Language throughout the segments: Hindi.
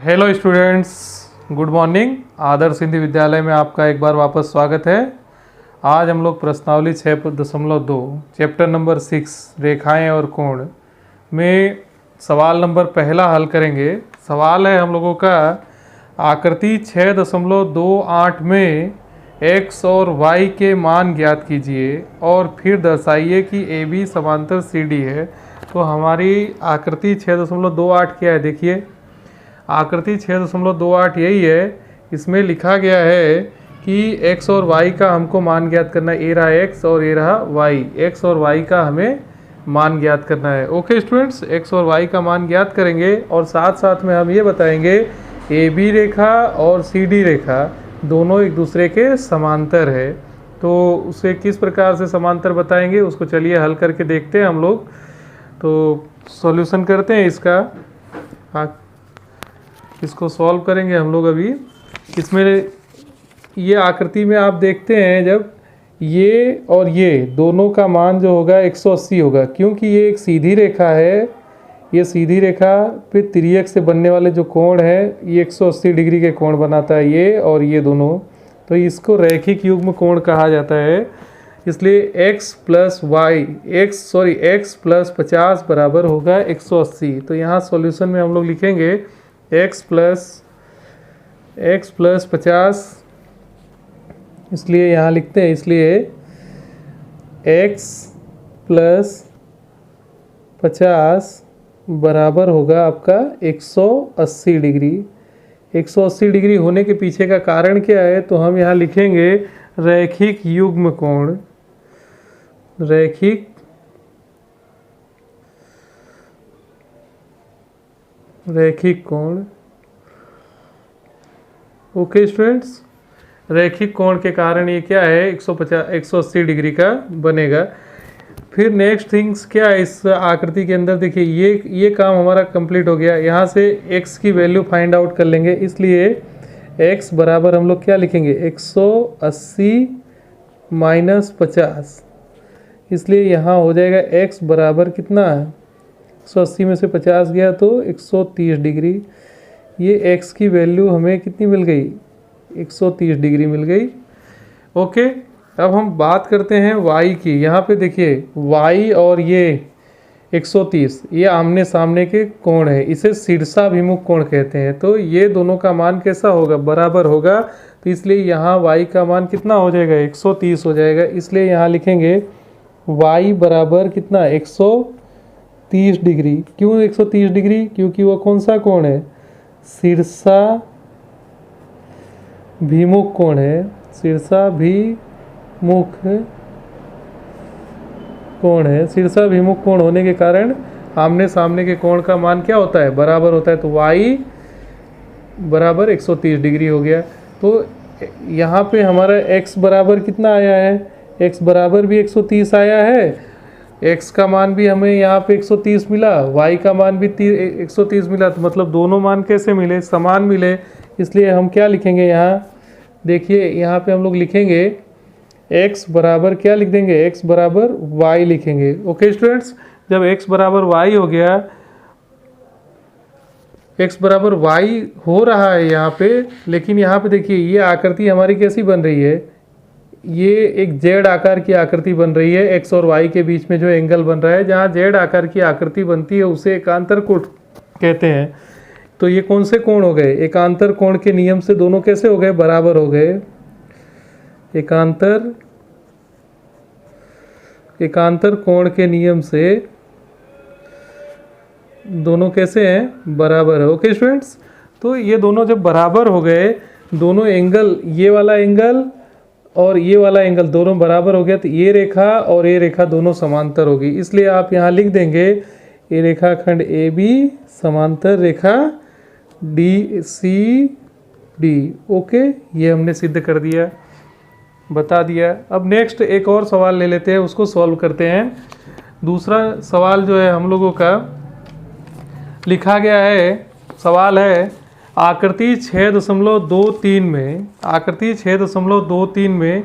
Hello students, good morning. Adarsh Hindi Vidyalaya में आपका एक बार वापस स्वागत है। आज हम लोग प्रश्नावली 6.2 चैप्टर नंबर 6 रेखाएं और कोण में सवाल नंबर पहला हल करेंगे। सवाल है हम लोगों का, आकृति 6.28 में x और y के मान ज्ञात कीजिए और फिर दर्शाइए कि AB समांतर CD है। तो हमारी आकृति 6.28 क्या है, देखिए आकृति 6.28 यही है। इसमें लिखा गया है कि x और y का हमको मान ज्ञात करना है। ये रहा x और ये रहा y, x और y का हमें मान ज्ञात करना है। ओके स्टूडेंट्स, x और y का मान ज्ञात करेंगे और साथ साथ में हम ये बताएंगे AB रेखा और CD रेखा दोनों एक दूसरे के समांतर है। तो उसे किस प्रकार से समांतर बताएंगे उसको चलिए हल करके देखते हैं हम लोग। तो सॉल्यूशन करते हैं इसका। इसको सॉल्व करेंगे हम लोग अभी। इसमें ये आकृति में आप देखते हैं जब ये और ये दोनों का मान जो होगा 180 होगा, क्योंकि ये एक सीधी रेखा है। ये सीधी रेखा पे तिर्यक से बनने वाले जो कोण है ये 180 डिग्री के कोण बनाता है, ये और ये दोनों। तो इसको रैखिक युग्म कोण कहा जाता है। इसलिए x प्लस 50 बराबर होगा 180। तो यहाँ सॉल्यूशन में हम लोग लिखेंगे x प्लस 50, इसलिए यहाँ लिखते हैं, इसलिए x प्लस 50 बराबर होगा आपका 180 डिग्री। 180 डिग्री होने के पीछे का कारण क्या है, तो हम यहाँ लिखेंगे रैखिक युग्म कोण। रैखिक कोण। ओके स्टूडेंट्स, रैखिक कोण के कारण ये क्या है 180 डिग्री का बनेगा। फिर नेक्स्ट थिंग्स क्या है इस आकृति के अंदर, देखिए ये काम हमारा कंप्लीट हो गया। यहाँ से x की वैल्यू फाइंड आउट कर लेंगे, इसलिए x बराबर हम लोग क्या लिखेंगे 180 माइनस 50। इसलिए यहाँ हो जाएगा x बराबर कितना है 180 में से 50 गया तो 130 डिग्री। ये x की वैल्यू हमें कितनी मिल गई 130 डिग्री मिल गई। ओके, अब हम बात करते हैं y की। यहाँ पे देखिए y और ये 130 ये आमने सामने के कोण है, इसे शीर्षाभिमुख कोण कहते हैं। तो ये दोनों का मान कैसा होगा, बराबर होगा। तो इसलिए यहाँ y का मान कितना हो जाएगा 130 हो जाएगा। इसलिए यहाँ लिखेंगे y बराबर कितना 130 डिग्री। क्यों 130 डिग्री, क्योंकि वो कौन सा कोण है, शीर्षाभिमुख कोण है। शीर्षाभिमुख कोण है। शीर्षाभिमुख कोण होने के कारण आमने सामने के कोण का मान क्या होता है, बराबर होता है। तो y बराबर 130 डिग्री हो गया। तो यहाँ पे हमारा x बराबर कितना आया है, x बराबर भी 130 आया है। x का मान भी हमें यहाँ पे 130 मिला, y का मान भी 130 मिला। तो मतलब दोनों मान कैसे मिले, समान मिले। इसलिए हम क्या लिखेंगे यहाँ, देखिए यहाँ पे हम लोग लिखेंगे x बराबर क्या लिख देंगे, x बराबर y लिखेंगे। ओके स्टूडेंट्स, जब x बराबर y हो गया, x बराबर y हो रहा है यहाँ पे, लेकिन यहाँ पे देखिए ये आकृति हमारी कैसी बन रही है, ये एक जेड आकार की आकृति बन रही है। x और y के बीच में जो एंगल बन रहा है, जहाँ जेड आकार की आकृति बनती है उसे एकांतर कोण कहते हैं। तो ये कौन से कोण हो गए, एकांतर कोण के नियम से दोनों कैसे हो गए, बराबर हो गए। एकांतर कोण के नियम से दोनों कैसे हैं, बराबर है। ओके स्टूडेंट्स, तो ये दोनों जब बराबर हो गए, दोनों एंगल, ये वाला एंगल और ये वाला एंगल दोनों बराबर हो गया, तो ये रेखा और ये रेखा दोनों समांतर होगी। इसलिए आप यहाँ लिख देंगे ये रेखाखंड AB समांतर रेखा DCD। ओके, ये हमने सिद्ध कर दिया, बता दिया। अब नेक्स्ट एक और सवाल ले लेते हैं, उसको सॉल्व करते हैं। दूसरा सवाल जो है हम लोगों का लिखा गया है, सवाल है आकृति 6.23 में। आकृति 6.23 में,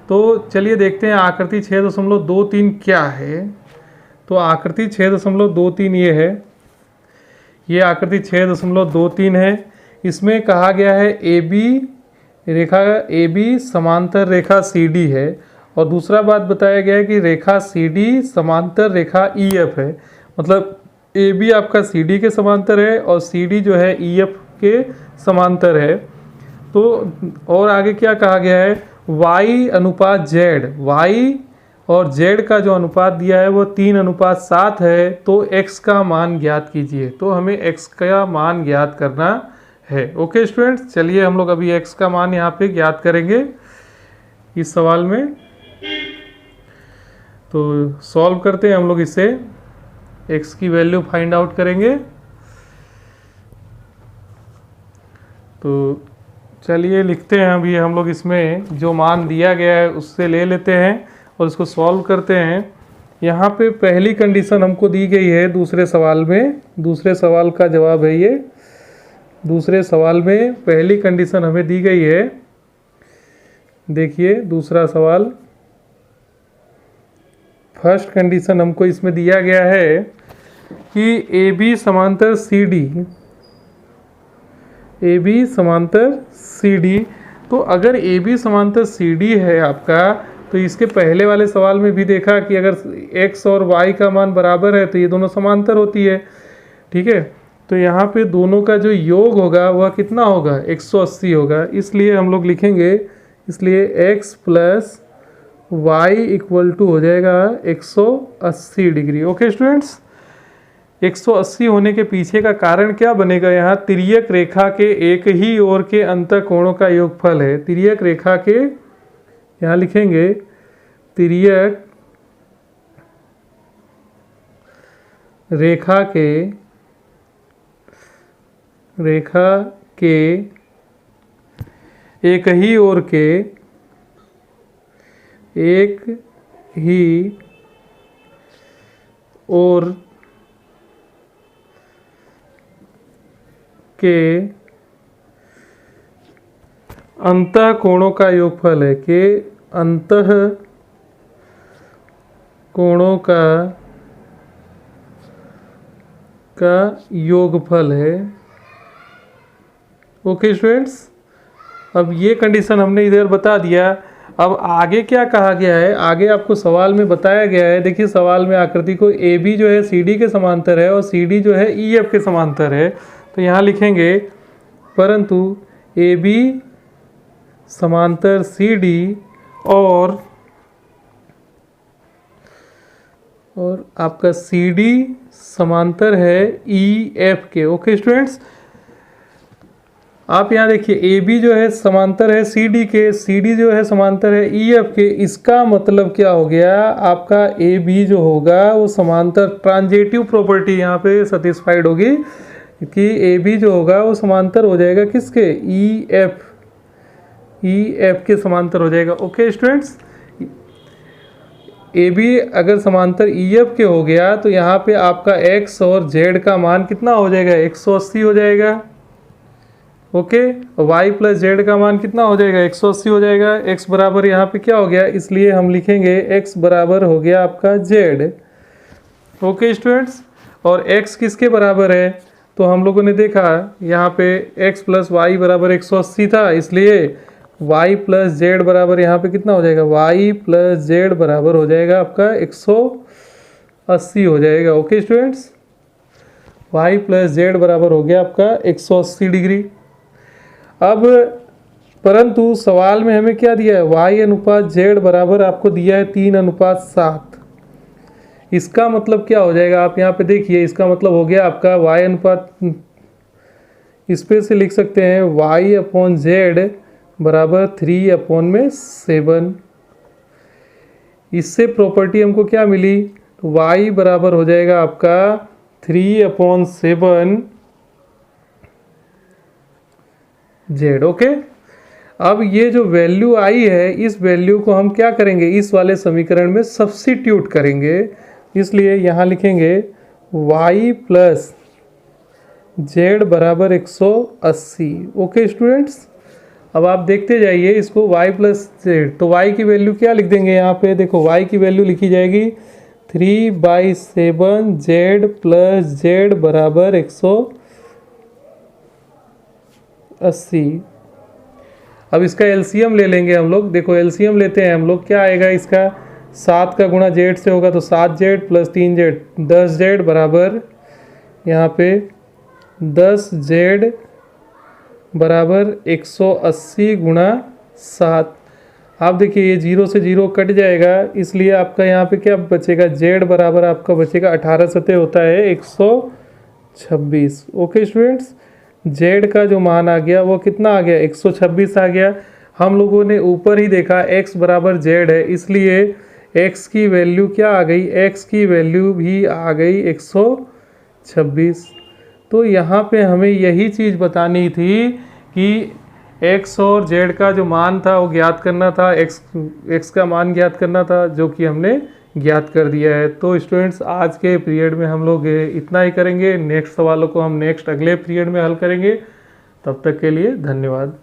तो चलिए देखते हैं आकृति 6.23 क्या है। तो आकृति 6.23 ये है, ये आकृति 6.23 है। इसमें कहा गया है ए बी समांतर रेखा सी डी है, और दूसरा बात बताया गया है कि रेखा सी डी समांतर रेखा ई एफ है। मतलब ए बी आपका सी डी के समांतर है और सी डी जो है ई एफ के समांतर है। तो और आगे क्या कहा गया है, y अनुपात z, y और z का जो अनुपात दिया है वो 3:7 है। तो x का मान ज्ञात कीजिए। तो हमें x का मान ज्ञात करना है। ओके स्टूडेंट्स, चलिए हम लोग अभी x का मान यहाँ पे ज्ञात करेंगे इस सवाल में। तो सॉल्व करते हैं हम लोग इसे, x की वैल्यू फाइंड आउट करेंगे। तो चलिए लिखते हैं अभी हम लोग, इसमें जो मान दिया गया है उससे ले लेते हैं और इसको सॉल्व करते हैं। यहाँ पे पहली कंडीशन हमको दी गई है दूसरे सवाल में, दूसरे सवाल का जवाब है ये। दूसरे सवाल में पहली कंडीशन हमें दी गई है। देखिए दूसरा सवाल, फर्स्ट कंडीशन हमको इसमें दिया गया है कि ए बी समांतर सी डी, ए बी समांतर सी डी। तो अगर ए बी समांतर सी डी है आपका, तो इसके पहले वाले सवाल में भी देखा कि अगर x और y का मान बराबर है तो ये दोनों समांतर होती है। ठीक है, तो यहाँ पे दोनों का जो योग होगा वह कितना होगा, 180 होगा। इसलिए हम लोग लिखेंगे, इसलिए x plus y equal to हो जाएगा 180 डिग्री। ओके स्टूडेंट्स, 180 होने के पीछे का कारण क्या बनेगा, यहाँ तिर्यक रेखा के एक ही ओर के अंतःकोणों का योगफल है। तिर्यक रेखा के, यहाँ लिखेंगे तिर्यक रेखा के एक ही ओर के, एक ही ओर के अंतःकोणों का योगफल है, के अंतःकोणों का योगफल है। ओके स्टूडेंट्स, अब ये कंडीशन हमने इधर बता दिया। अब आगे क्या कहा गया है, आगे आपको सवाल में बताया गया है। देखिए सवाल में आकृति को ए बी जो है सी डी के समांतर है और सी डी जो है ई एफ के समांतर है। तो यहाँ लिखेंगे परंतु ए बी समांतर सी डी और आपका सी डी समांतर है ई एफ के। ओके स्टूडेंट्स, आप यहाँ देखिए ए बी जो है समांतर है सी डी के, सी डी जो है समांतर है ई एफ के। इसका मतलब क्या हो गया, आपका ए बी जो होगा वो समांतर, ट्रांजिटिव प्रॉपर्टी यहाँ पे सेटिस्फाइड होगी कि ए बी जो होगा वो समांतर हो जाएगा किसके, ई एफ के समांतर हो जाएगा। ओके स्टूडेंट्स, ए बी अगर समांतर ई एफ के हो गया तो यहाँ पे आपका x और z का मान कितना हो जाएगा, 180 हो जाएगा। ओके, y प्लस z का मान कितना हो जाएगा, 180 हो जाएगा। x बराबर यहाँ पे क्या हो गया, इसलिए हम लिखेंगे x बराबर हो गया आपका z। ओके स्टूडेंट्स, और x किसके बराबर है, तो हम लोगों ने देखा यहाँ पे x प्लस वाई बराबर 180 था, इसलिए y प्लस जेड बराबर यहाँ पे कितना हो जाएगा, y प्लस जेड बराबर हो जाएगा आपका 180 हो जाएगा। Okay students, y plus Z बराबर हो गया आपका 180 डिग्री। अब परंतु सवाल में हमें क्या दिया है, y अनुपात z बराबर आपको दिया है 3:7। इसका मतलब क्या हो जाएगा, आप यहाँ पे देखिए, इसका मतलब हो गया आपका y अनुपात, इस पे से लिख सकते हैं y अपॉन जेड बराबर 3/7। इससे प्रॉपर्टी हमको क्या मिली, y बराबर हो जाएगा आपका 3/7 z। ओके, अब ये जो वैल्यू आई है, इस वैल्यू को हम क्या करेंगे, इस वाले समीकरण में सब्स्टिट्यूट करेंगे। इसलिए यहाँ लिखेंगे y प्लस जेड बराबर 180। ओके स्टूडेंट्स, अब आप देखते जाइए इसको, y प्लस जेड, तो y की वैल्यू क्या लिख देंगे, यहाँ पे देखो y की वैल्यू लिखी जाएगी 3/7 z प्लस जेड बराबर 180। 80। अब इसका एलसीएम ले लेंगे हम लोग। देखो एलसीएम लेते हैं हम लोग, क्या आएगा इसका, 7 का गुणा जेड से होगा तो 7z प्लस 3z 10z बराबर यहाँ पे 10z बराबर 180 गुणा 7। आप देखिए ये 0 से 0 कट जाएगा, इसलिए आपका यहाँ पे क्या बचेगा, z बराबर आपका बचेगा 18 सतह होता है 126। ओके स्टूडेंट्स, z का जो मान आ गया वो कितना आ गया, 126 आ गया। हम लोगों ने ऊपर ही देखा x बराबर z है, इसलिए x की वैल्यू क्या आ गई, x की वैल्यू भी आ गई 126। तो यहाँ पे हमें यही चीज़ बतानी थी कि x और z का जो मान था वो ज्ञात करना था, x का मान ज्ञात करना था, जो कि हमने ज्ञात कर दिया है। तो स्टूडेंट्स आज के पीरियड में हम लोग इतना ही करेंगे, नेक्स्ट सवालों को हम नेक्स्ट अगले पीरियड में हल करेंगे। तब तक के लिए धन्यवाद।